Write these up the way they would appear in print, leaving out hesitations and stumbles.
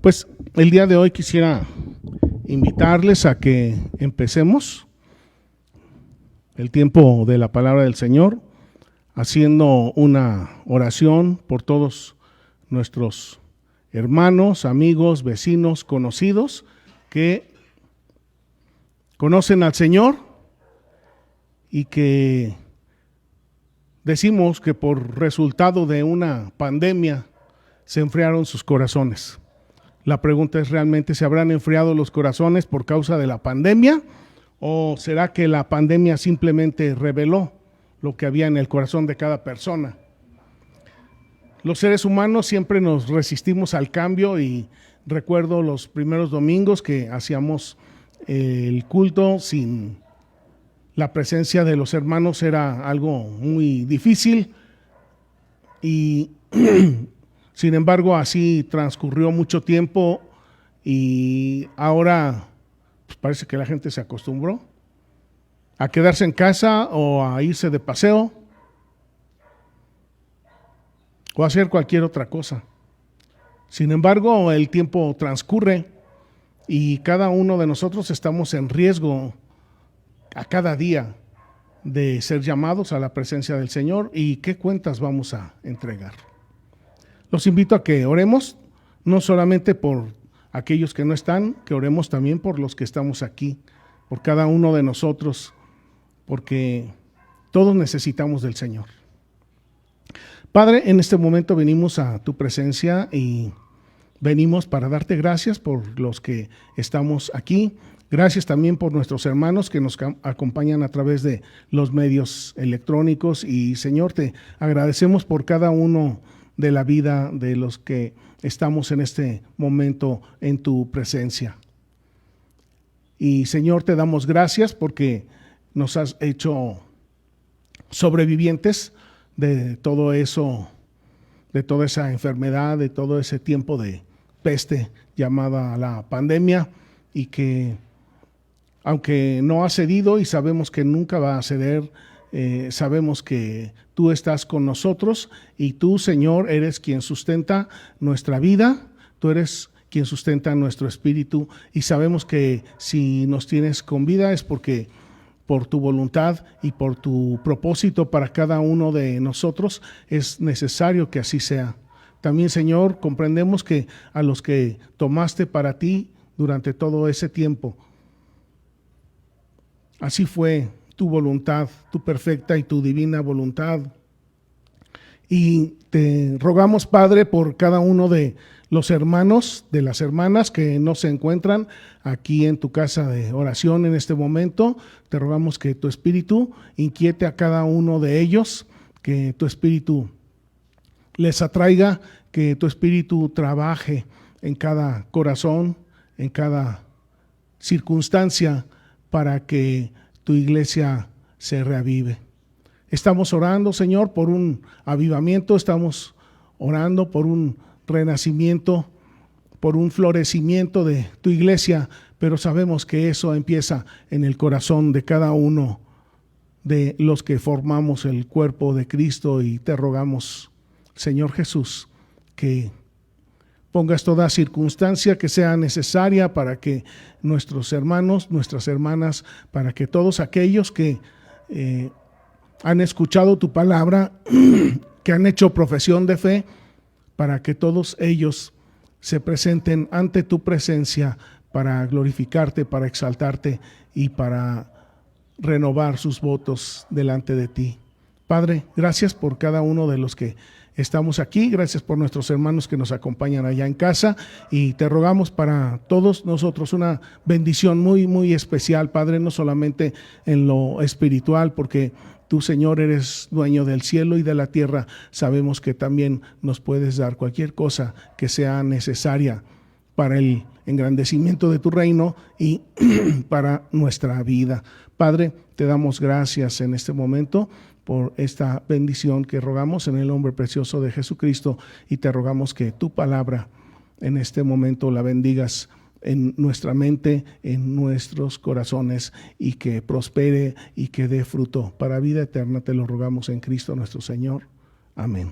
Pues el día de hoy quisiera invitarles a que empecemos el tiempo de la palabra del Señor haciendo una oración por todos nuestros hermanos, amigos, vecinos, conocidos que conocen al Señor y que decimos que por resultado de una pandemia se enfriaron sus corazones. La pregunta es, ¿realmente se habrán enfriado los corazones por causa de la pandemia? ¿O será que la pandemia simplemente reveló lo que había en el corazón de cada persona? Los seres humanos siempre nos resistimos al cambio y recuerdo los primeros domingos que hacíamos el culto sin la presencia de los hermanos, era algo muy difícil y sin embargo así transcurrió mucho tiempo y ahora pues parece que la gente se acostumbró a quedarse en casa o a irse de paseo o a hacer cualquier otra cosa. Sin embargo, el tiempo transcurre y cada uno de nosotros estamos en riesgo a cada día de ser llamados a la presencia del Señor. ¿Y qué cuentas vamos a entregar? Los invito a que oremos, no solamente por aquellos que no están, que oremos también por los que estamos aquí, por cada uno de nosotros, porque todos necesitamos del Señor. Padre, en este momento venimos a tu presencia y venimos para darte gracias por los que estamos aquí. Gracias también por nuestros hermanos que nos acompañan a través de los medios electrónicos y Señor, te agradecemos por cada uno de la vida de los que estamos en este momento en tu presencia. Y Señor, te damos gracias porque nos has hecho sobrevivientes de todo eso, de toda esa enfermedad, de todo ese tiempo de peste llamada la pandemia, y que aunque no ha cedido y sabemos que nunca va a ceder, sabemos que tú estás con nosotros y tú, Señor, eres quien sustenta nuestra vida, tú eres quien sustenta nuestro espíritu y sabemos que si nos tienes con vida es porque por tu voluntad y por tu propósito para cada uno de nosotros es necesario que así sea. También, Señor, comprendemos que a los que tomaste para ti durante todo ese tiempo, así fue tu voluntad, tu perfecta y tu divina voluntad. Y te rogamos, Padre, por cada uno de los hermanos, de las hermanas que no se encuentran aquí en tu casa de oración en este momento. Te rogamos que tu Espíritu inquiete a cada uno de ellos, que tu Espíritu les atraiga, que tu Espíritu trabaje en cada corazón, en cada circunstancia, para que tu iglesia se reavive. Estamos orando, Señor, por un avivamiento, estamos orando por un renacimiento, por un florecimiento de tu iglesia, pero sabemos que eso empieza en el corazón de cada uno de los que formamos el cuerpo de Cristo, y te rogamos, Señor Jesús, que pongas toda circunstancia que sea necesaria para que nuestros hermanos, nuestras hermanas, para que todos aquellos que han escuchado tu palabra, que han hecho profesión de fe, para que todos ellos se presenten ante tu presencia para glorificarte, para exaltarte y para renovar sus votos delante de ti. Padre, gracias por cada uno de los que estamos aquí, gracias por nuestros hermanos que nos acompañan allá en casa, y te rogamos para todos nosotros una bendición muy, muy especial, Padre, no solamente en lo espiritual, porque tú, Señor, eres dueño del cielo y de la tierra. Sabemos que también nos puedes dar cualquier cosa que sea necesaria para el engrandecimiento de tu reino y para nuestra vida. Padre, te damos gracias en este momento por esta bendición que rogamos en el nombre precioso de Jesucristo, y te rogamos que tu palabra en este momento la bendigas en nuestra mente, en nuestros corazones, y que prospere y que dé fruto para vida eterna. Te lo rogamos en Cristo nuestro Señor. Amén.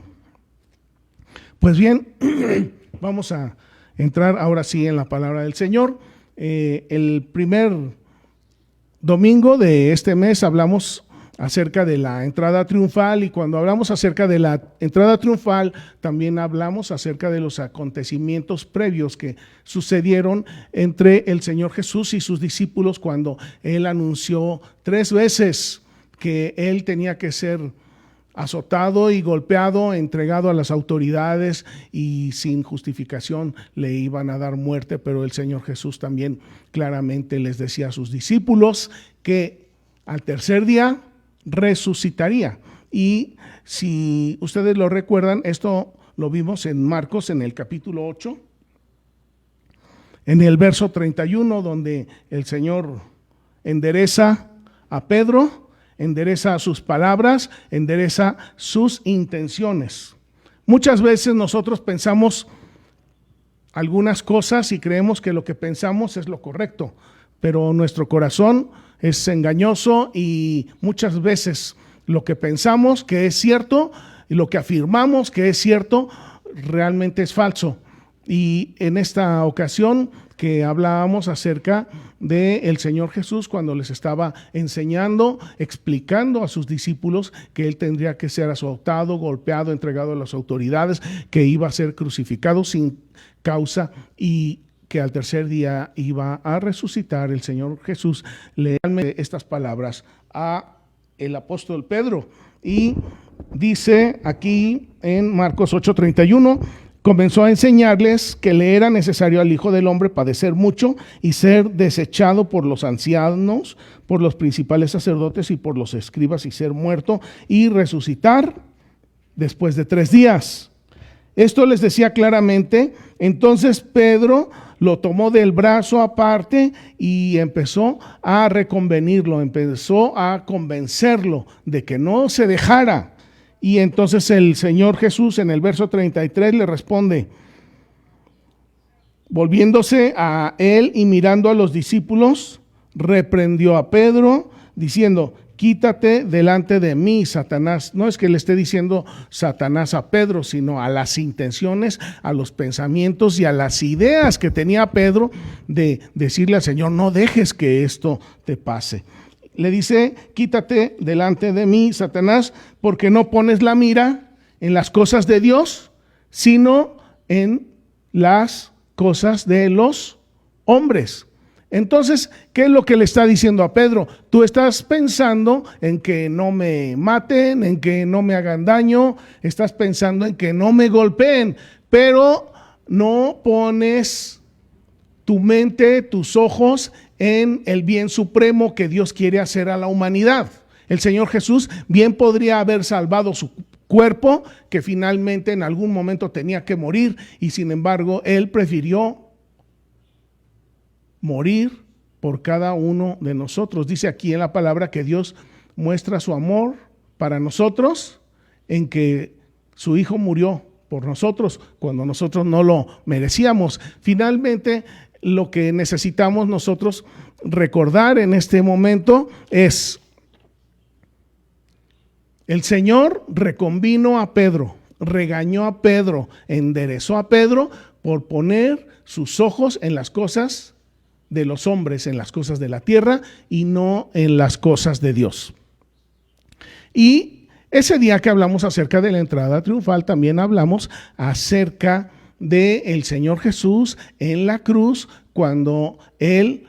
Pues bien, vamos a entrar ahora sí en la palabra del Señor. El primer domingo de este mes hablamos acerca de la entrada triunfal, y cuando hablamos acerca de la entrada triunfal también hablamos acerca de los acontecimientos previos que sucedieron entre el Señor Jesús y sus discípulos cuando Él anunció 3 veces que Él tenía que ser azotado y golpeado, entregado a las autoridades, y sin justificación le iban a dar muerte. Pero el Señor Jesús también claramente les decía a sus discípulos que al tercer día resucitaría. Y si ustedes lo recuerdan, esto lo vimos en Marcos en el capítulo 8, en el verso 31, donde el Señor endereza a Pedro, endereza sus palabras, endereza sus intenciones. Muchas veces nosotros pensamos algunas cosas y creemos que lo que pensamos es lo correcto, pero nuestro corazón es engañoso, y muchas veces lo que pensamos que es cierto y lo que afirmamos que es cierto realmente es falso. Y en esta ocasión que hablábamos acerca del Señor Jesús, cuando les estaba enseñando, explicando a sus discípulos que Él tendría que ser azotado, golpeado, entregado a las autoridades, que iba a ser crucificado sin causa y que al tercer día iba a resucitar. El Señor Jesús le da estas palabras a el apóstol Pedro, y dice aquí en Marcos 8:31: comenzó a enseñarles que le era necesario al Hijo del Hombre padecer mucho y ser desechado por los ancianos, por los principales sacerdotes y por los escribas, y ser muerto y resucitar después de 3 días. Esto les decía claramente. Entonces Pedro lo tomó del brazo aparte y empezó a reconvenirlo, empezó a convencerlo de que no se dejara. Y entonces el Señor Jesús en el verso 33 le responde, volviéndose a él y mirando a los discípulos, reprendió a Pedro diciendo: quítate delante de mí, Satanás. No es que le esté diciendo Satanás a Pedro, sino a las intenciones, a los pensamientos y a las ideas que tenía Pedro de decirle al Señor: no dejes que esto te pase. Le dice: quítate delante de mí, Satanás, porque no pones la mira en las cosas de Dios, sino en las cosas de los hombres. Entonces, ¿qué es lo que le está diciendo a Pedro? Tú estás pensando en que no me maten, en que no me hagan daño, estás pensando en que no me golpeen, pero no pones tu mente, tus ojos en el bien supremo que Dios quiere hacer a la humanidad. El Señor Jesús bien podría haber salvado su cuerpo, que finalmente en algún momento tenía que morir, y sin embargo Él prefirió morir por cada uno de nosotros. Dice aquí en la palabra que Dios muestra su amor para nosotros en que su Hijo murió por nosotros cuando nosotros no lo merecíamos. Finalmente, lo que necesitamos nosotros recordar en este momento es: el Señor reconvino a Pedro, regañó a Pedro, enderezó a Pedro por poner sus ojos en las cosas de los hombres, en las cosas de la tierra, y no en las cosas de Dios. Y ese día que hablamos acerca de la entrada triunfal, también hablamos acerca del Señor Jesús en la cruz, cuando Él,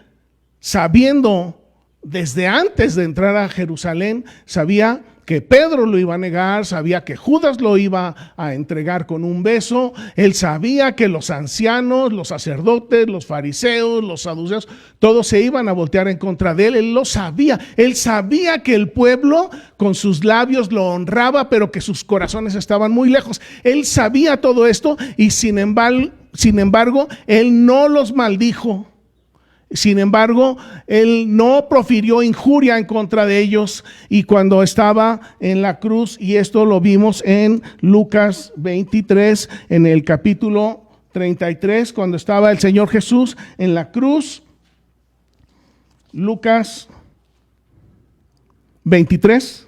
sabiendo desde antes de entrar a Jerusalén, sabía que Pedro lo iba a negar, sabía que Judas lo iba a entregar con un beso. Él sabía que los ancianos, los sacerdotes, los fariseos, los saduceos, todos se iban a voltear en contra de él. Él lo sabía. Él sabía que el pueblo con sus labios lo honraba, pero que sus corazones estaban muy lejos. Él sabía todo esto, y sin embargo, él no los maldijo. Sin embargo, Él no profirió injuria en contra de ellos. Y cuando estaba en la cruz, y esto lo vimos en Lucas 23, en el capítulo 33, cuando estaba el Señor Jesús en la cruz, Lucas 23,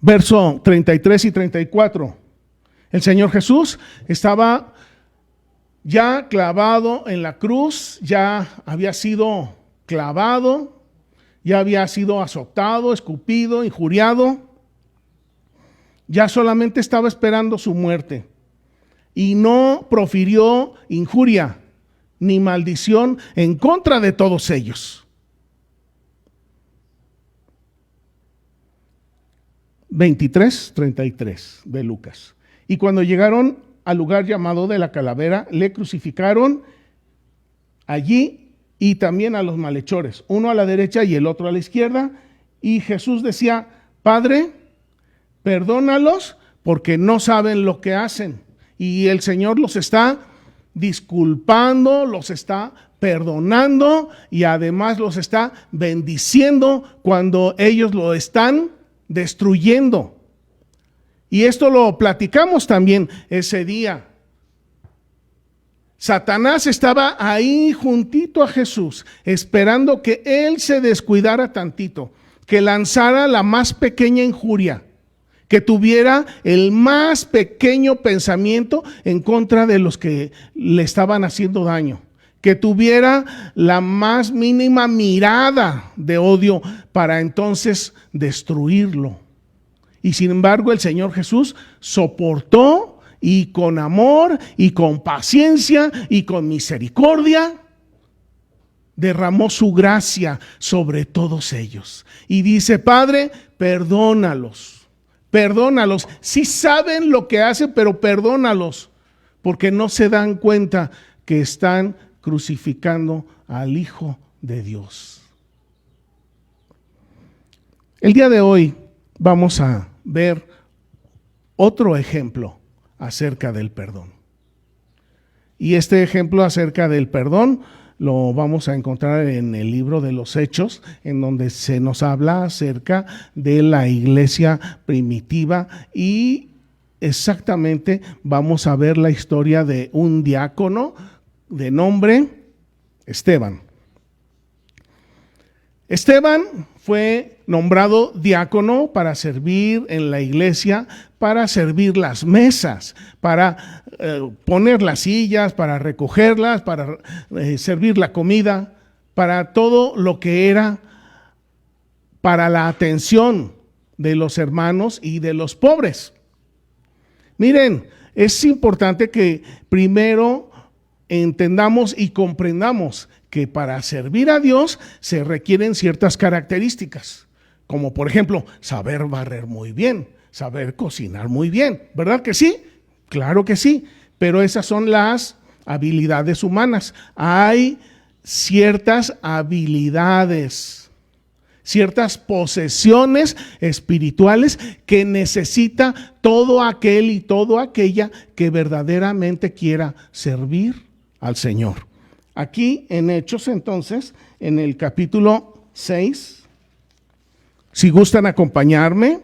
verso 33 y 34. El Señor Jesús estaba ya clavado en la cruz, ya había sido clavado, ya había sido azotado, escupido, injuriado, ya solamente estaba esperando su muerte y no profirió injuria ni maldición en contra de todos ellos. 23:33 de Lucas. Y cuando llegaron al lugar llamado de la Calavera, le crucificaron allí y también a los malhechores, uno a la derecha y el otro a la izquierda. Y Jesús decía: Padre, perdónalos porque no saben lo que hacen. Y el Señor los está disculpando, los está perdonando y además los está bendiciendo cuando ellos lo están destruyendo. Y esto lo platicamos también ese día. Satanás estaba ahí juntito a Jesús, esperando que él se descuidara tantito, que lanzara la más pequeña injuria, que tuviera el más pequeño pensamiento en contra de los que le estaban haciendo daño, que tuviera la más mínima mirada de odio para entonces destruirlo. Y sin embargo el Señor Jesús soportó, y con amor y con paciencia y con misericordia derramó su gracia sobre todos ellos. Y dice: Padre, perdónalos, perdónalos. Sí saben lo que hacen, pero perdónalos, porque no se dan cuenta que están crucificando al Hijo de Dios. El día de hoy vamos a ver otro ejemplo acerca del perdón. Y este ejemplo acerca del perdón lo vamos a encontrar en el libro de los Hechos, en donde se nos habla acerca de la iglesia primitiva y exactamente vamos a ver la historia de un diácono de nombre Esteban. Esteban fue nombrado diácono para servir en la iglesia, para servir las mesas, para poner las sillas, para recogerlas, para servir la comida, para todo lo que era para la atención de los hermanos y de los pobres. Miren, es importante que primero entendamos y comprendamos que para servir a Dios se requieren ciertas características, como por ejemplo, saber barrer muy bien, saber cocinar muy bien, ¿verdad que sí? Claro que sí, pero esas son las habilidades humanas. Hay ciertas habilidades, ciertas posesiones espirituales que necesita todo aquel y toda aquella que verdaderamente quiera servir al Señor. Aquí en Hechos, entonces, en el capítulo 6, si gustan acompañarme,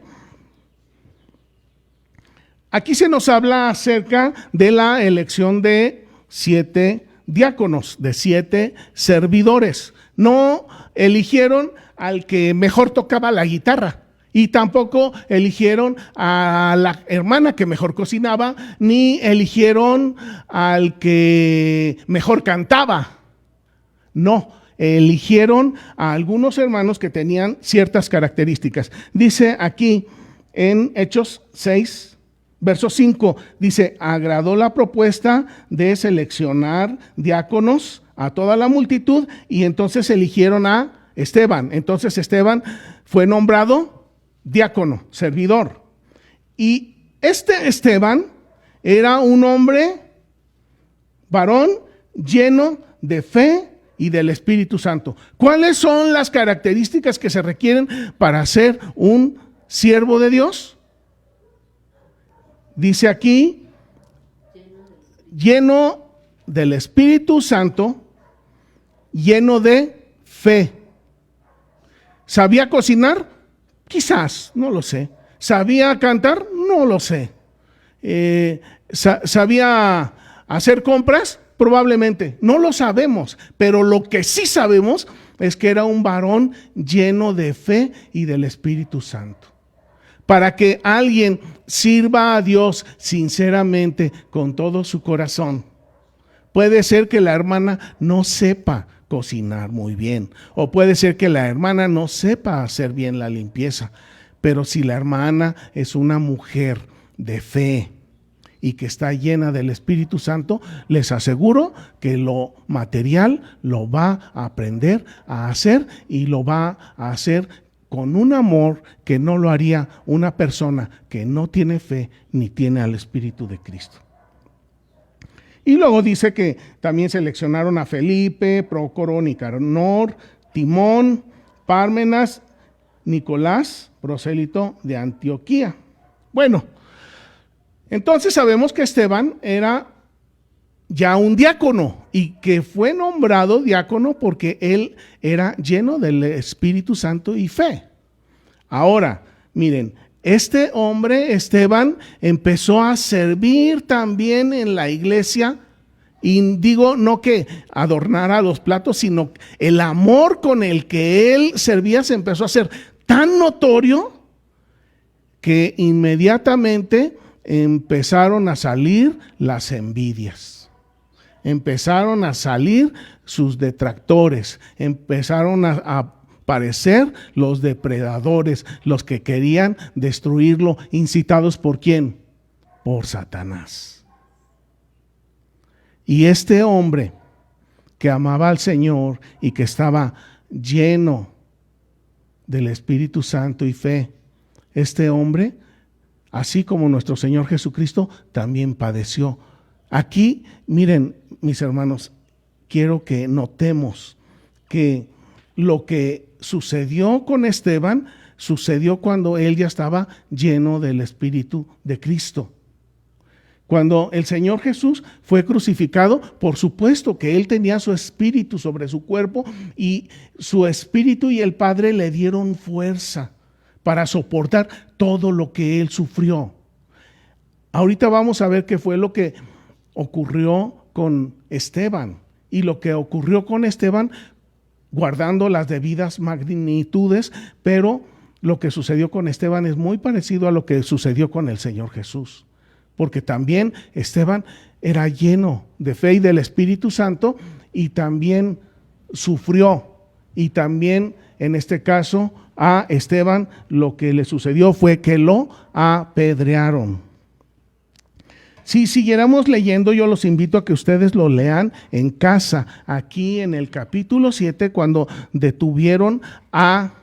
aquí se nos habla acerca de la elección de 7 diáconos, de 7 servidores. No eligieron al que mejor tocaba la guitarra y tampoco eligieron a la hermana que mejor cocinaba, ni eligieron al que mejor cantaba. No, eligieron a algunos hermanos que tenían ciertas características. Dice aquí en Hechos 6, verso 5, dice: agradó la propuesta de seleccionar diáconos a toda la multitud y entonces eligieron a Esteban. Entonces Esteban fue nombrado diácono, servidor. Y este Esteban era un hombre, varón, lleno de fe y del Espíritu Santo. ¿Cuáles son las características que se requieren para ser un siervo de Dios? Dice aquí: lleno del Espíritu Santo, lleno de fe. ¿Sabía cocinar? Quizás, no lo sé. ¿Sabía cantar? No lo sé. ¿Sabía hacer compras? Probablemente. No lo sabemos, pero lo que sí sabemos es que era un varón lleno de fe y del Espíritu Santo. para que alguien sirva a Dios sinceramente con todo su corazón. Puede ser que la hermana no sepa cocinar muy bien, o puede ser que la hermana no sepa hacer bien la limpieza, pero si la hermana es una mujer de fe y que está llena del Espíritu Santo, les aseguro que lo material lo va a aprender a hacer, y lo va a hacer con un amor que no lo haría una persona que no tiene fe ni tiene al Espíritu de Cristo. Y luego dice que también seleccionaron a Felipe, Prócoro, Nicanor, Timón, Pármenas, Nicolás, prosélito de Antioquía. Bueno, entonces sabemos que Esteban era ya un diácono, y que fue nombrado diácono porque él era lleno del Espíritu Santo y fe. Ahora, miren, este hombre, Esteban, empezó a servir también en la iglesia, y digo, no que adornara los platos, sino el amor con el que él servía se empezó a hacer tan notorio que inmediatamente empezaron a salir las envidias, empezaron a salir sus detractores, empezaron a aparecer los depredadores, los que querían destruirlo, incitados ¿por quién? Por Satanás. Y este hombre que amaba al Señor y que estaba lleno del Espíritu Santo y fe, este hombre, así como nuestro Señor Jesucristo, también padeció. Aquí, miren, mis hermanos, quiero que notemos que lo que sucedió con Esteban sucedió cuando él ya estaba lleno del Espíritu de Cristo. Cuando el Señor Jesús fue crucificado, por supuesto que él tenía su espíritu sobre su cuerpo, y su espíritu y el Padre le dieron fuerza para soportar todo lo que él sufrió. Ahorita vamos a ver qué fue lo que ocurrió con Esteban, y lo que ocurrió con Esteban, guardando las debidas magnitudes, pero lo que sucedió con Esteban es muy parecido a lo que sucedió con el Señor Jesús, porque también Esteban era lleno de fe y del Espíritu Santo, y también sufrió, y también en este caso a Esteban lo que le sucedió fue que lo apedrearon. Si siguiéramos leyendo, yo los invito a que ustedes lo lean en casa, aquí en el capítulo 7, cuando detuvieron a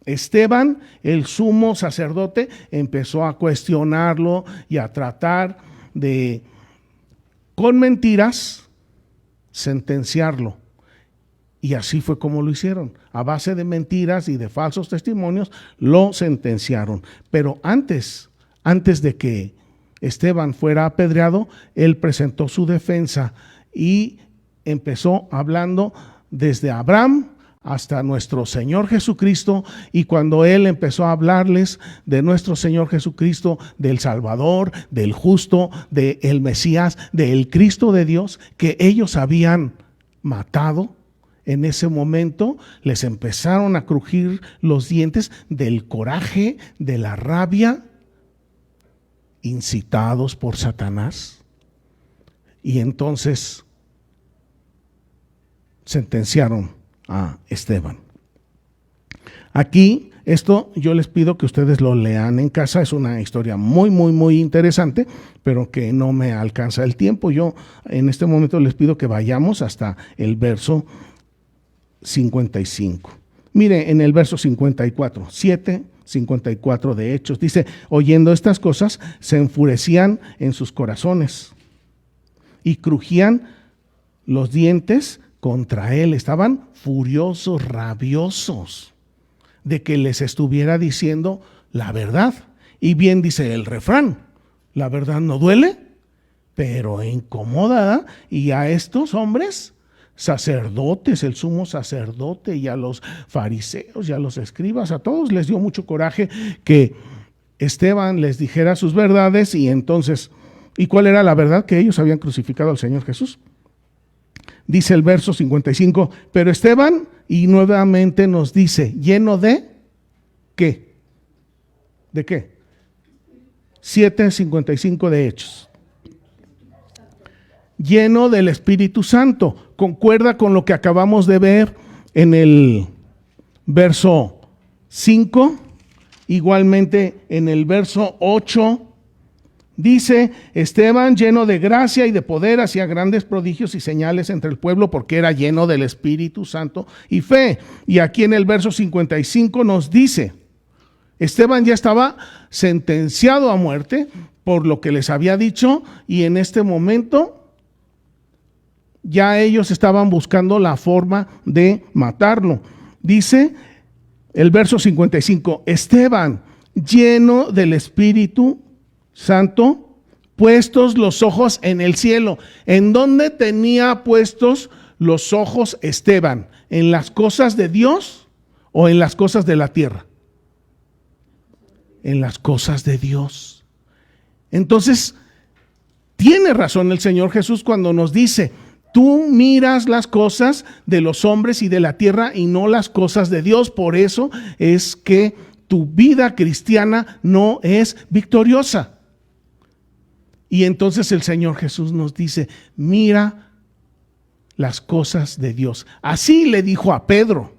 Esteban, el sumo sacerdote empezó a cuestionarlo y a tratar de, con mentiras, sentenciarlo. Y así fue como lo hicieron. A base de mentiras y de falsos testimonios, lo sentenciaron. Pero antes de que Esteban fuera apedreado, él presentó su defensa y empezó hablando desde Abraham hasta nuestro Señor Jesucristo. Y cuando él empezó a hablarles de nuestro Señor Jesucristo, del Salvador, del justo, del Mesías, del Cristo de Dios, que ellos habían matado, en ese momento les empezaron a crujir los dientes del coraje, de la rabia, incitados por Satanás. Y entonces sentenciaron a Esteban. Aquí, esto yo les pido que ustedes lo lean en casa. Es una historia muy, muy, muy interesante, pero que no me alcanza el tiempo. Yo en este momento les pido que vayamos hasta el verso 55. Mire, en el verso 54, 7:54 de Hechos, dice: oyendo estas cosas, se enfurecían en sus corazones y crujían los dientes contra él. Estaban furiosos, rabiosos de que les estuviera diciendo la verdad. Y bien dice el refrán: la verdad no duele, pero incomoda. Y a estos hombres sacerdotes, el sumo sacerdote, y a los fariseos y a los escribas, a todos les dio mucho coraje que Esteban les dijera sus verdades. Y entonces, ¿y cuál era la verdad? Que ellos habían crucificado al Señor Jesús. Dice el verso 55, pero Esteban, y nuevamente nos dice, lleno de ¿qué? ¿De qué? 7:55 de Hechos. Lleno del Espíritu Santo. Concuerda con lo que acabamos de ver en el verso 5. Igualmente en el verso 8. Dice: Esteban, lleno de gracia y de poder, hacía grandes prodigios y señales entre el pueblo, porque era lleno del Espíritu Santo y fe. Y aquí en el verso 55 nos dice: Esteban ya estaba sentenciado a muerte por lo que les había dicho, y en este momento ya ellos estaban buscando la forma de matarlo. Dice el verso 55: Esteban, lleno del Espíritu Santo, puestos los ojos en el cielo. ¿En dónde tenía puestos los ojos Esteban? ¿En las cosas de Dios o en las cosas de la tierra? En las cosas de Dios. Entonces, tiene razón el Señor Jesús cuando nos dice: tú miras las cosas de los hombres y de la tierra y no las cosas de Dios. Por eso es que tu vida cristiana no es victoriosa. Y entonces el Señor Jesús nos dice: mira las cosas de Dios. Así le dijo a Pedro,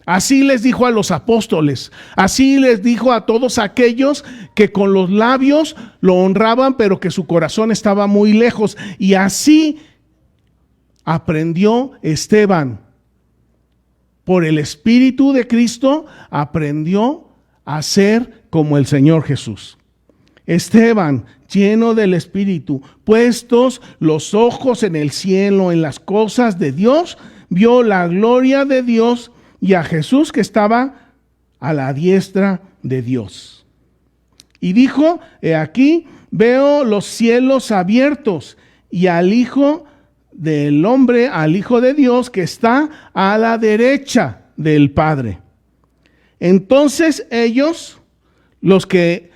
así les dijo a los apóstoles, así les dijo a todos aquellos que con los labios lo honraban, pero que su corazón estaba muy lejos. Y así aprendió Esteban. Por el Espíritu de Cristo aprendió a ser como el Señor Jesús. Esteban, lleno del Espíritu, puestos los ojos en el cielo, en las cosas de Dios, vio la gloria de Dios y a Jesús que estaba a la diestra de Dios. Y dijo: he aquí, veo los cielos abiertos y al Hijo del Hombre, al Hijo de Dios que está a la derecha del Padre. Entonces ellos, los que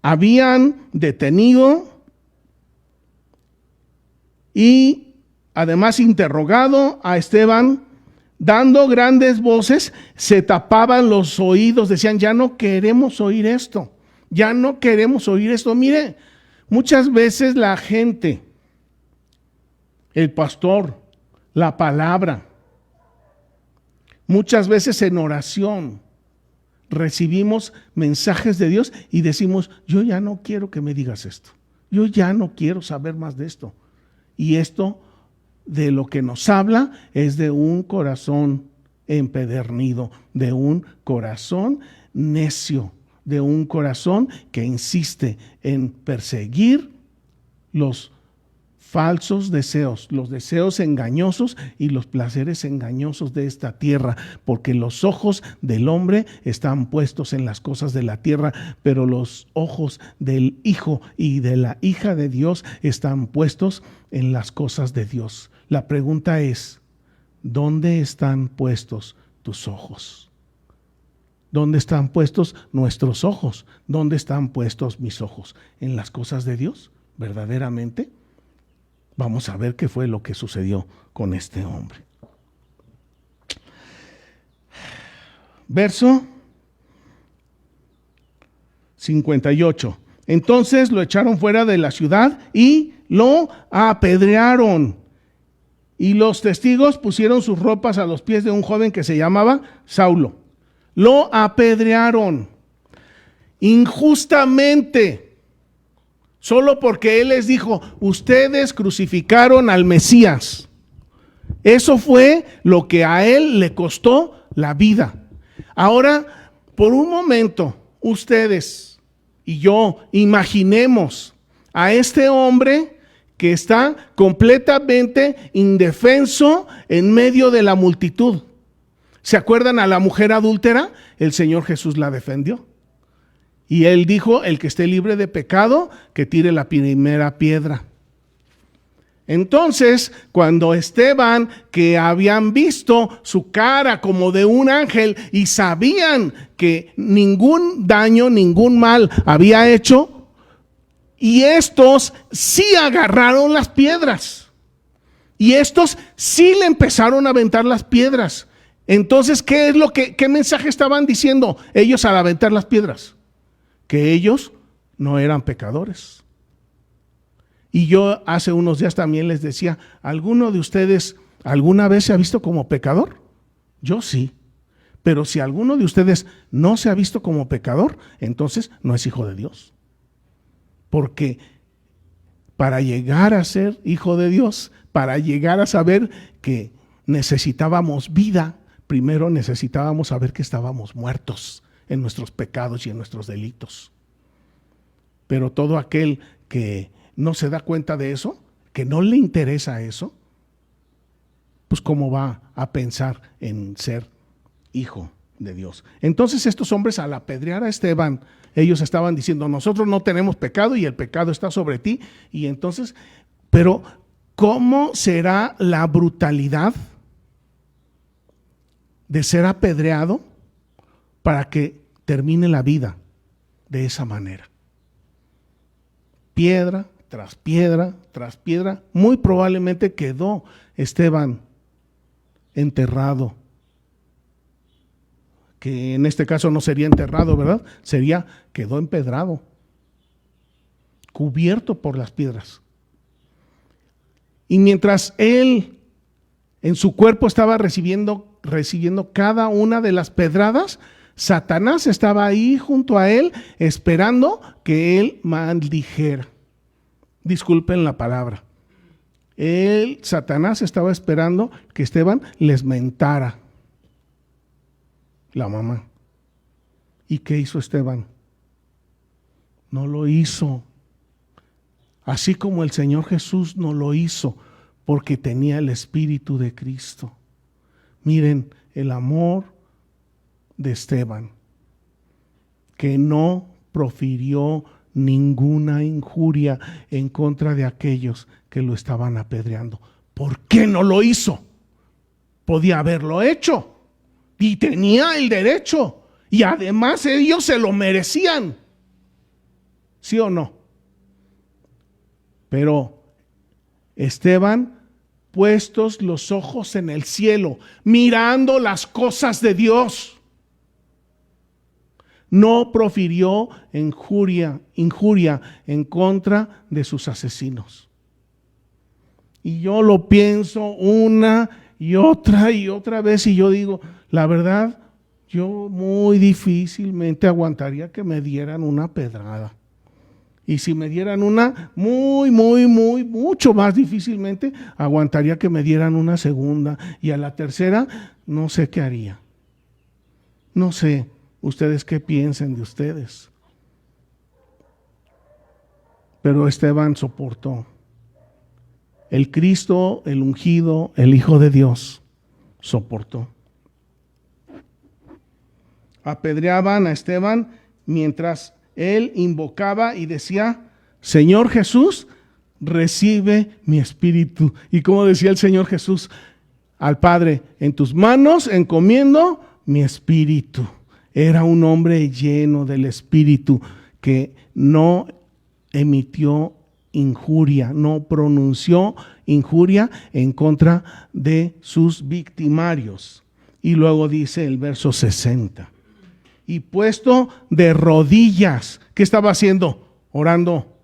habían detenido y además interrogado a Esteban, dando grandes voces, se tapaban los oídos, decían: ya no queremos oír esto, ya no queremos oír esto. Mire, muchas veces la gente, el pastor, la palabra, muchas veces en oración recibimos mensajes de Dios y decimos: yo ya no quiero que me digas esto, yo ya no quiero saber más de esto. Y esto de lo que nos habla es de un corazón empedernido, de un corazón necio, de un corazón que insiste en perseguir los falsos deseos, los deseos engañosos y los placeres engañosos de esta tierra, porque los ojos del hombre están puestos en las cosas de la tierra, pero los ojos del Hijo y de la hija de Dios están puestos en las cosas de Dios. La pregunta es: ¿dónde están puestos tus ojos? ¿Dónde están puestos nuestros ojos? ¿Dónde están puestos mis ojos? ¿En las cosas de Dios? ¿Verdaderamente? Vamos a ver qué fue lo que sucedió con este hombre. Verso 58. Entonces lo echaron fuera de la ciudad y lo apedrearon. Y los testigos pusieron sus ropas a los pies de un joven que se llamaba Saulo. Lo apedrearon injustamente. Solo porque él les dijo: ustedes crucificaron al Mesías. Eso fue lo que a él le costó la vida. Ahora, por un momento, ustedes y yo imaginemos a este hombre que está completamente indefenso en medio de la multitud. ¿Se acuerdan a la mujer adúltera? El Señor Jesús la defendió. Y él dijo: el que esté libre de pecado, que tire la primera piedra. Entonces, cuando Esteban, que habían visto su cara como de un ángel y sabían que ningún daño, ningún mal había hecho, y estos sí agarraron las piedras, y estos sí le empezaron a aventar las piedras. Entonces, ¿qué mensaje estaban diciendo ellos al aventar las piedras? Que ellos no eran pecadores. Y yo hace unos días también les decía, ¿alguno de ustedes alguna vez se ha visto como pecador? Yo sí. Pero si alguno de ustedes no se ha visto como pecador, entonces no es hijo de Dios. Porque para llegar a ser hijo de Dios, para llegar a saber que necesitábamos vida, primero necesitábamos saber que estábamos muertos en nuestros pecados y en nuestros delitos. Pero todo aquel que no se da cuenta de eso, que no le interesa eso, pues cómo va a pensar en ser hijo de Dios. Entonces estos hombres, al apedrear a Esteban, ellos estaban diciendo, nosotros no tenemos pecado y el pecado está sobre ti. Y entonces, pero ¿cómo será la brutalidad de ser apedreado para que termine la vida de esa manera? Piedra tras piedra tras piedra. Muy probablemente quedó Esteban enterrado, que en este caso no sería enterrado, ¿verdad? Quedó empedrado, cubierto por las piedras. Y mientras él en su cuerpo estaba recibiendo cada una de las pedradas, Satanás estaba ahí junto a él, esperando que él maldijera. Disculpen la palabra. Satanás estaba esperando que Esteban les mentara la mamá. ¿Y qué hizo Esteban? No lo hizo. Así como el Señor Jesús no lo hizo, porque tenía el Espíritu de Cristo. Miren el amor de Esteban, que no profirió ninguna injuria en contra de aquellos que lo estaban apedreando. ¿Por qué no lo hizo? Podía haberlo hecho y tenía el derecho, y además ellos se lo merecían, ¿sí o no? Pero Esteban, puestos los ojos en el cielo, mirando las cosas de Dios, no profirió injuria en contra de sus asesinos. Y yo lo pienso una y otra vez, y yo digo, la verdad, yo muy difícilmente aguantaría que me dieran una pedrada. Y si me dieran una, mucho más difícilmente aguantaría que me dieran una segunda. Y a la tercera, no sé qué haría. No sé. ¿Ustedes qué piensan de ustedes? Pero Esteban soportó. El Cristo, el ungido, el Hijo de Dios, soportó. Apedreaban a Esteban mientras él invocaba y decía, Señor Jesús, recibe mi espíritu. Y como decía el Señor Jesús al Padre, en tus manos encomiendo mi espíritu. Era un hombre lleno del Espíritu que no emitió injuria, no pronunció injuria en contra de sus victimarios. Y luego dice el verso 60. Y puesto de rodillas, ¿qué estaba haciendo? Orando.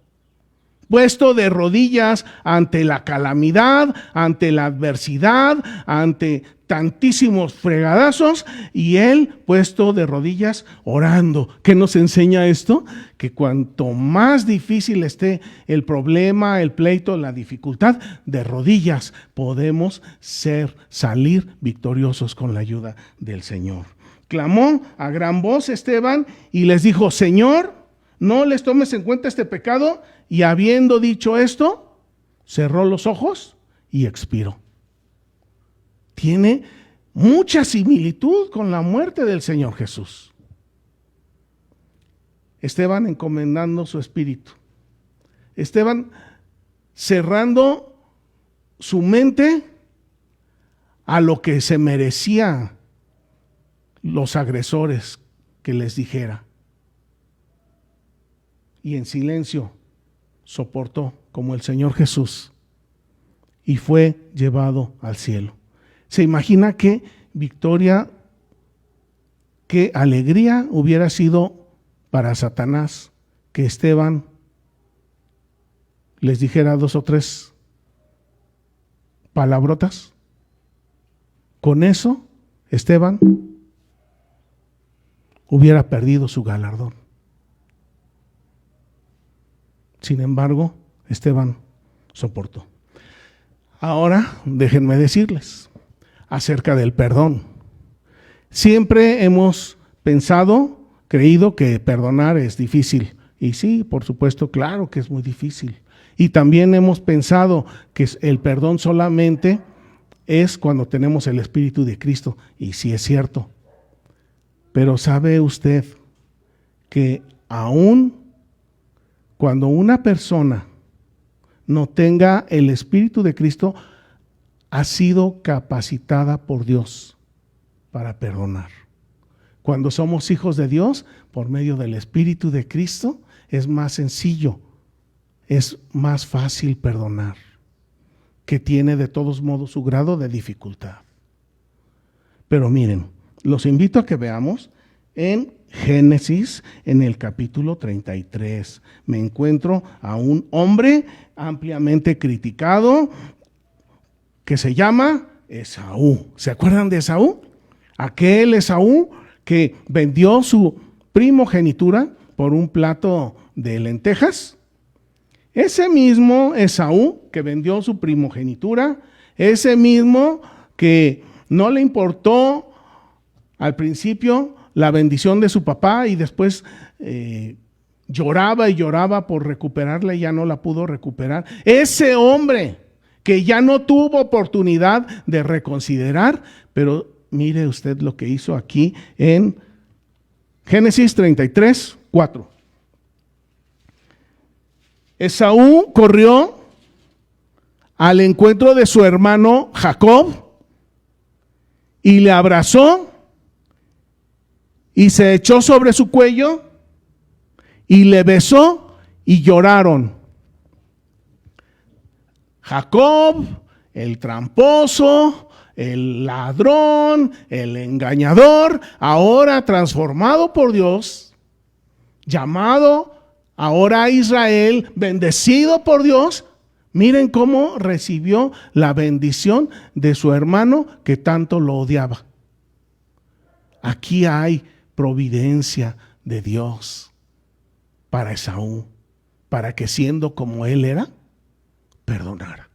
Puesto de rodillas ante la calamidad, ante la adversidad, ante tantísimos fregadazos, y él puesto de rodillas orando. ¿Qué nos enseña esto? Que cuanto más difícil esté el problema, el pleito, la dificultad, de rodillas podemos salir victoriosos con la ayuda del Señor. Clamó a gran voz Esteban y les dijo, Señor, no les tomes en cuenta este pecado. Y habiendo dicho esto, cerró los ojos y expiró. Tiene mucha similitud con la muerte del Señor Jesús. Esteban encomendando su espíritu. Esteban cerrando su mente a lo que se merecía los agresores que les dijera. Y en silencio soportó como el Señor Jesús y fue llevado al cielo. ¿Se imagina qué victoria, qué alegría hubiera sido para Satanás que Esteban les dijera 2 o 3 palabrotas? Con eso, Esteban hubiera perdido su galardón. Sin embargo, Esteban soportó. Ahora, déjenme decirles acerca del perdón. Siempre hemos pensado, creído que perdonar es difícil. Y sí, por supuesto, claro que es muy difícil. Y también hemos pensado que el perdón solamente es cuando tenemos el Espíritu de Cristo. Y sí es cierto. Pero ¿sabe usted que aún cuando una persona no tenga el Espíritu de Cristo, ha sido capacitada por Dios para perdonar? Cuando somos hijos de Dios, por medio del Espíritu de Cristo, es más sencillo, es más fácil perdonar, que tiene de todos modos su grado de dificultad. Pero miren, los invito a que veamos en Génesis, en el capítulo 33. Me encuentro a un hombre ampliamente criticado que se llama Esaú. ¿Se acuerdan de Esaú? Aquel Esaú que vendió su primogenitura por un plato de lentejas. Ese mismo Esaú que vendió su primogenitura, ese mismo que no le importó al principio la bendición de su papá y después lloraba y lloraba por recuperarla y ya no la pudo recuperar. Ese hombre que ya no tuvo oportunidad de reconsiderar, pero mire usted lo que hizo aquí en Génesis 33, 4. Esaú corrió al encuentro de su hermano Jacob y le abrazó y se echó sobre su cuello y le besó y lloraron. Jacob, el tramposo, el ladrón, el engañador, ahora transformado por Dios, llamado ahora a Israel, bendecido por Dios. Miren cómo recibió la bendición de su hermano que tanto lo odiaba. Aquí hay providencia de Dios para Esaú, para que siendo como él era, perdonara.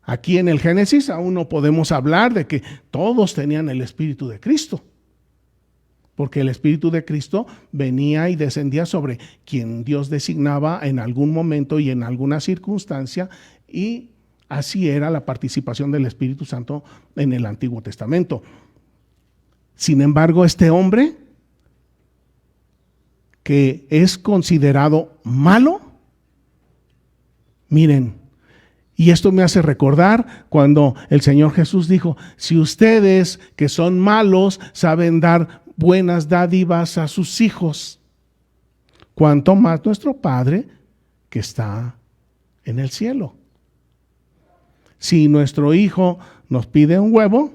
Aquí en el Génesis aún no podemos hablar de que todos tenían el Espíritu de Cristo, porque el Espíritu de Cristo venía y descendía sobre quien Dios designaba en algún momento y en alguna circunstancia, y así era la participación del Espíritu Santo en el Antiguo Testamento. Sin embargo, este hombre que es considerado malo, miren, y esto me hace recordar cuando el Señor Jesús dijo: si ustedes que son malos saben dar buenas dádivas a sus hijos, cuánto más nuestro Padre que está en el cielo. Si nuestro hijo nos pide un huevo,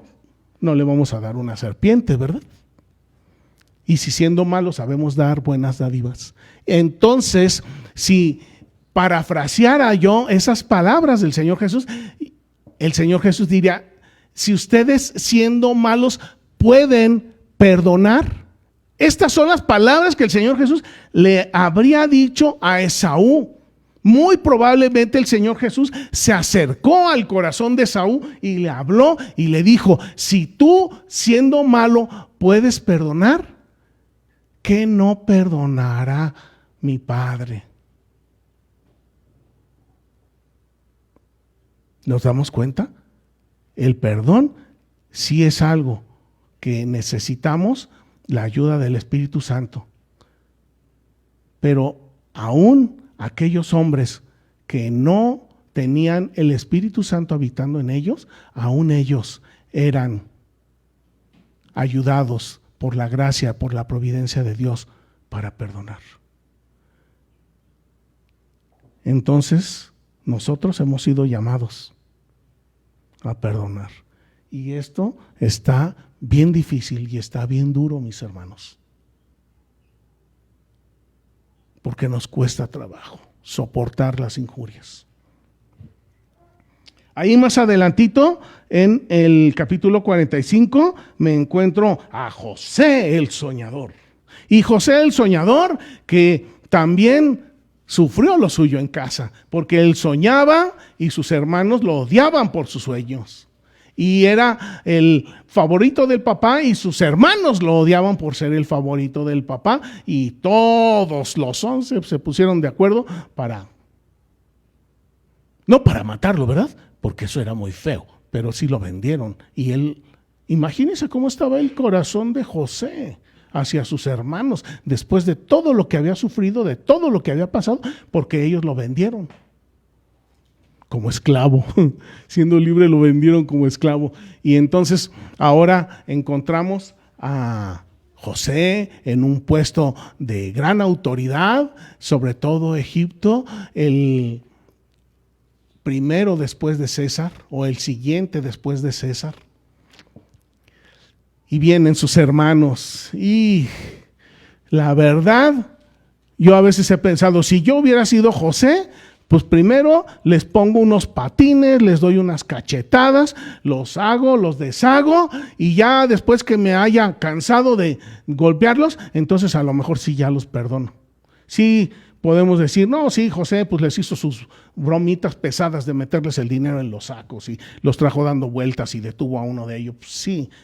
no le vamos a dar una serpiente, ¿verdad? Y si siendo malos sabemos dar buenas dádivas, entonces si parafraseara yo esas palabras del Señor Jesús, el Señor Jesús diría: si ustedes siendo malos pueden perdonar. Estas son las palabras que el Señor Jesús le habría dicho a Esaú. Muy probablemente el Señor Jesús se acercó al corazón de Esaú y le habló y le dijo: si tú siendo malo puedes perdonar, ¿qué no perdonará mi Padre? ¿Nos damos cuenta? El perdón sí es algo que necesitamos la ayuda del Espíritu Santo. Pero aún aquellos hombres que no tenían el Espíritu Santo habitando en ellos, aún ellos eran ayudados por la gracia, por la providencia de Dios para perdonar. Entonces, nosotros hemos sido llamados a perdonar. Y esto está bien difícil y está bien duro, mis hermanos. porque nos cuesta trabajo soportar las injurias. Ahí más adelantito, en el capítulo 45, me encuentro a José el soñador. Y José el soñador, que también sufrió lo suyo en casa, porque él soñaba y sus hermanos lo odiaban por sus sueños. Y era el favorito del papá y sus hermanos lo odiaban por ser el favorito del papá. Y todos los 11 se pusieron de acuerdo no para matarlo, ¿verdad? Porque eso era muy feo, pero sí lo vendieron. Y él, imagínense cómo estaba el corazón de José hacia sus hermanos, después de todo lo que había sufrido, de todo lo que había pasado, porque ellos lo vendieron como esclavo. Siendo libre lo vendieron como esclavo. Y entonces ahora encontramos a José en un puesto de gran autoridad, sobre todo Egipto, el primero después de César, o el siguiente después de César. Y vienen sus hermanos. Y la verdad, yo a veces he pensado, si yo hubiera sido José, pues primero les pongo unos patines, les doy unas cachetadas, los hago, los deshago, y ya después que me haya cansado de golpearlos, entonces a lo mejor sí ya los perdono. Sí, podemos decir, no, sí, José pues les hizo sus bromitas pesadas de meterles el dinero en los sacos y los trajo dando vueltas y detuvo a uno de ellos. Pues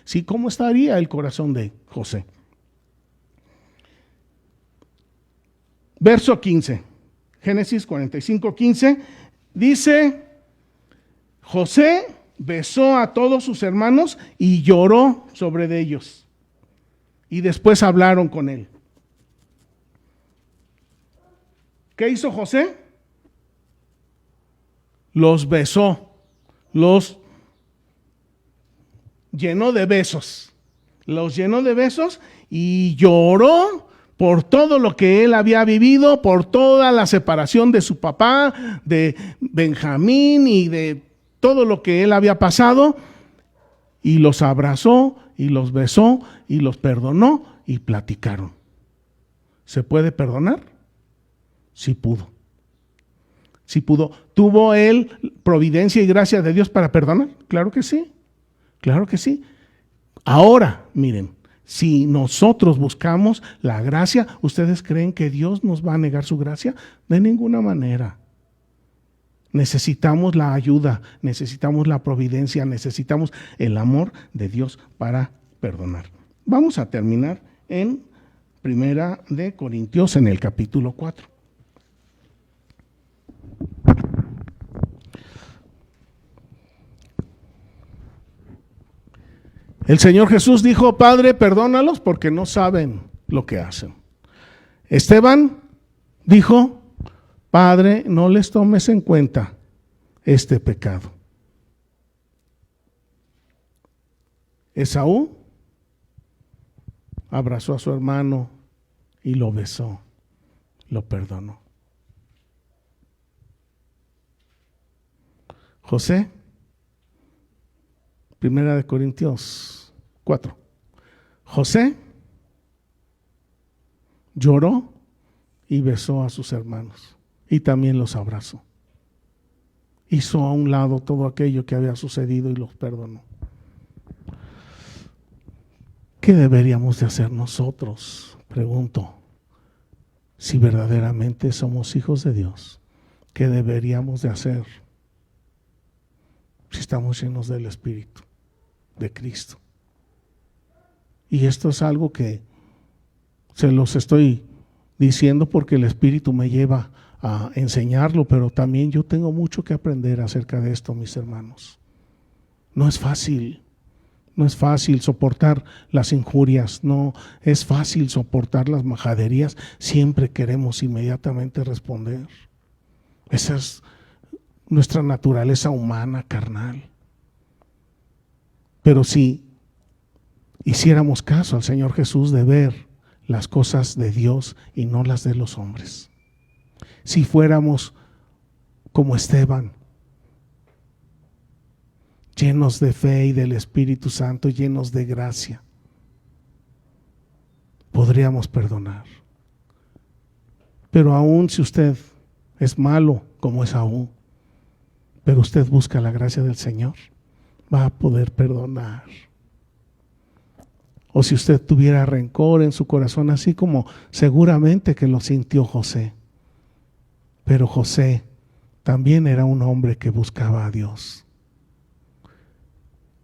sí, ¿cómo estaría el corazón de José? Verso 15, Génesis 45, 15, dice, José besó a todos sus hermanos y lloró sobre de ellos. Y después hablaron con él. ¿Qué hizo José? Los besó, los llenó de besos. Los llenó de besos y lloró por todo lo que él había vivido, por toda la separación de su papá, de Benjamín y de todo lo que él había pasado. Y los abrazó y los besó y los perdonó y platicaron. ¿Se puede perdonar? Sí pudo. Sí pudo. ¿Tuvo él providencia y gracia de Dios para perdonar? Claro que sí. Claro que sí. Ahora, miren, si nosotros buscamos la gracia, ¿ustedes creen que Dios nos va a negar su gracia? De ninguna manera. Necesitamos la ayuda, necesitamos la providencia, necesitamos el amor de Dios para perdonar. Vamos a terminar en Primera de Corintios, en el capítulo 4. El Señor Jesús dijo, Padre, perdónalos porque no saben lo que hacen. Esteban dijo, Padre, no les tomes en cuenta este pecado. Esaú abrazó a su hermano y lo besó, lo perdonó. José, Primera de Corintios 4. José lloró y besó a sus hermanos y también los abrazó. Hizo a un lado todo aquello que había sucedido y los perdonó. ¿Qué deberíamos de hacer nosotros? Pregunto, si verdaderamente somos hijos de Dios, ¿qué deberíamos de hacer si estamos llenos del Espíritu de Cristo? Y esto es algo que se los estoy diciendo porque el Espíritu me lleva a enseñarlo, pero también yo tengo mucho que aprender acerca de esto, mis hermanos. No es fácil soportar las injurias, no es fácil soportar las majaderías. Siempre queremos inmediatamente responder. Esa es nuestra naturaleza humana, carnal. Pero si hiciéramos caso al Señor Jesús de ver las cosas de Dios y no las de los hombres, si fuéramos como Esteban, llenos de fe y del Espíritu Santo, llenos de gracia, podríamos perdonar. Pero aún si usted es malo como Esaú, pero usted busca la gracia del Señor, va a poder perdonar. O si usted tuviera rencor en su corazón, así como seguramente que lo sintió José. Pero José también era un hombre que buscaba a Dios.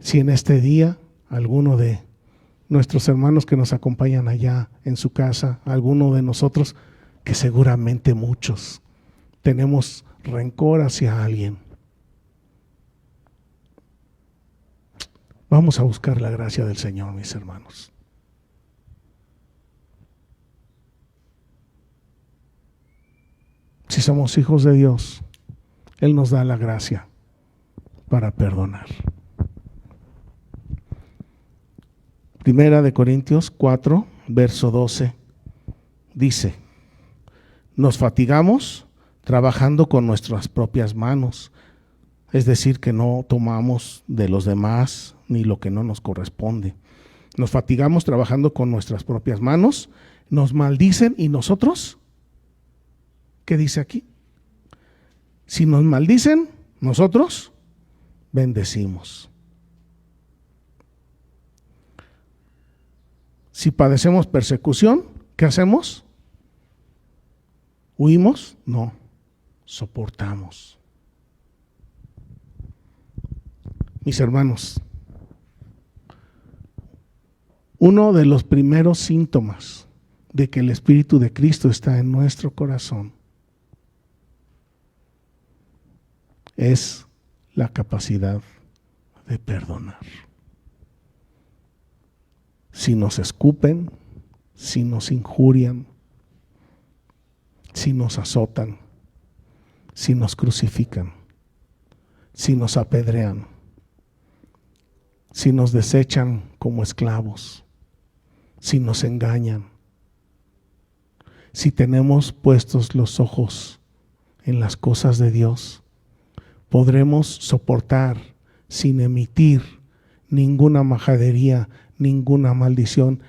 Si en este día alguno de nuestros hermanos que nos acompañan allá en su casa, alguno de nosotros, que seguramente muchos, tenemos rencor hacia alguien, vamos a buscar la gracia del Señor, mis hermanos. Si somos hijos de Dios, Él nos da la gracia para perdonar. Primera de Corintios 4, verso 12, dice: nos fatigamos trabajando con nuestras propias manos, es decir, que no tomamos de los demás ni lo que no nos corresponde. Nos fatigamos trabajando con nuestras propias manos, nos maldicen y nosotros, ¿qué dice aquí? Si nos maldicen, nosotros bendecimos. Si padecemos persecución, ¿qué hacemos? ¿Huimos? No, soportamos. Mis hermanos, uno de los primeros síntomas de que el Espíritu de Cristo está en nuestro corazón es la capacidad de perdonar. Si nos escupen, si nos injurian, si nos azotan, si nos crucifican, si nos apedrean, si nos desechan como esclavos, si nos engañan, si tenemos puestos los ojos en las cosas de Dios, podremos soportar sin emitir ninguna majadería, ninguna maldición,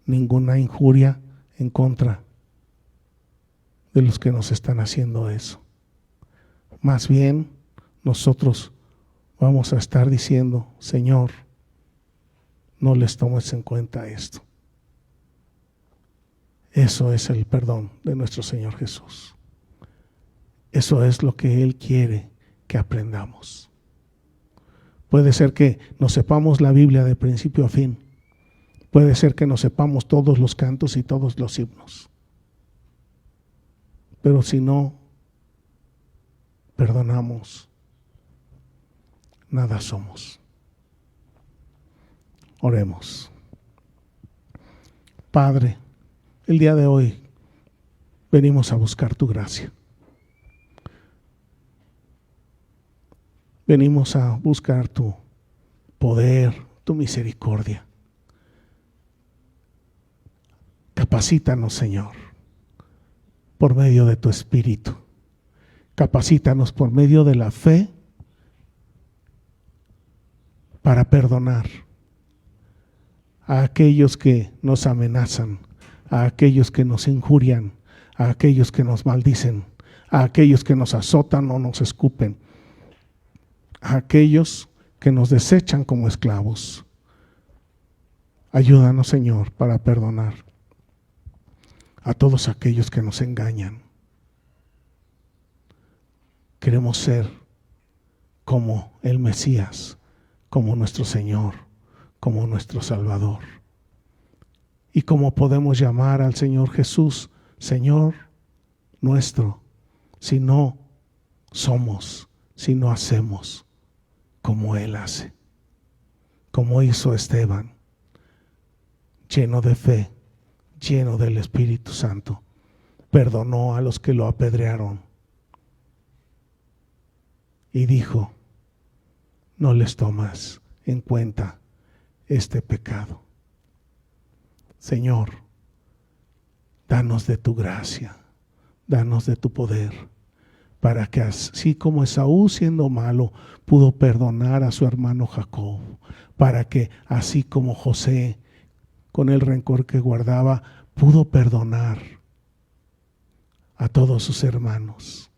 ninguna injuria en contra de los que nos están haciendo eso. Más bien, nosotros vamos a estar diciendo: Señor, no les tomes en cuenta esto. Eso es el perdón de nuestro Señor Jesús. Eso es lo que Él quiere que aprendamos. Puede ser que nos sepamos la Biblia de principio a fin. Puede ser que nos sepamos todos los cantos y todos los himnos. Pero si no perdonamos, nada somos. Oremos. Padre, el día de hoy venimos a buscar tu gracia. Venimos a buscar tu poder, tu misericordia. Capacítanos, Señor, por medio de tu Espíritu. Capacítanos por medio de la fe para perdonar a aquellos que nos amenazan, a aquellos que nos injurian, a aquellos que nos maldicen, a aquellos que nos azotan o nos escupen, a aquellos que nos desechan como esclavos. Ayúdanos, Señor, para perdonar a todos aquellos que nos engañan. Queremos ser como el Mesías, como nuestro Señor, como nuestro Salvador. Y como podemos llamar al Señor Jesús, Señor nuestro, si no somos, si no hacemos como Él hace, como hizo Esteban, lleno de fe, lleno del Espíritu Santo, perdonó a los que lo apedrearon y dijo: no les tomas en cuenta este pecado. Señor, danos de tu gracia, danos de tu poder, para que así como Esaú, siendo malo, pudo perdonar a su hermano Jacob, para que así como José, con el rencor que guardaba, pudo perdonar a todos sus hermanos.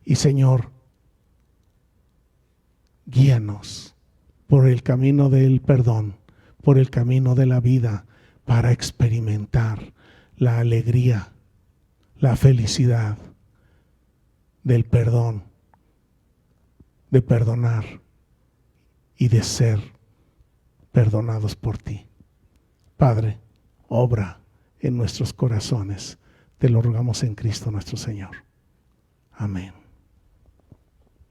Y Señor, guíanos por el camino del perdón, por el camino de la vida, para experimentar la alegría, la felicidad del perdón, de perdonar y de ser perdonados por ti. Padre, obra en nuestros corazones. Te lo rogamos en Cristo nuestro Señor. Amén.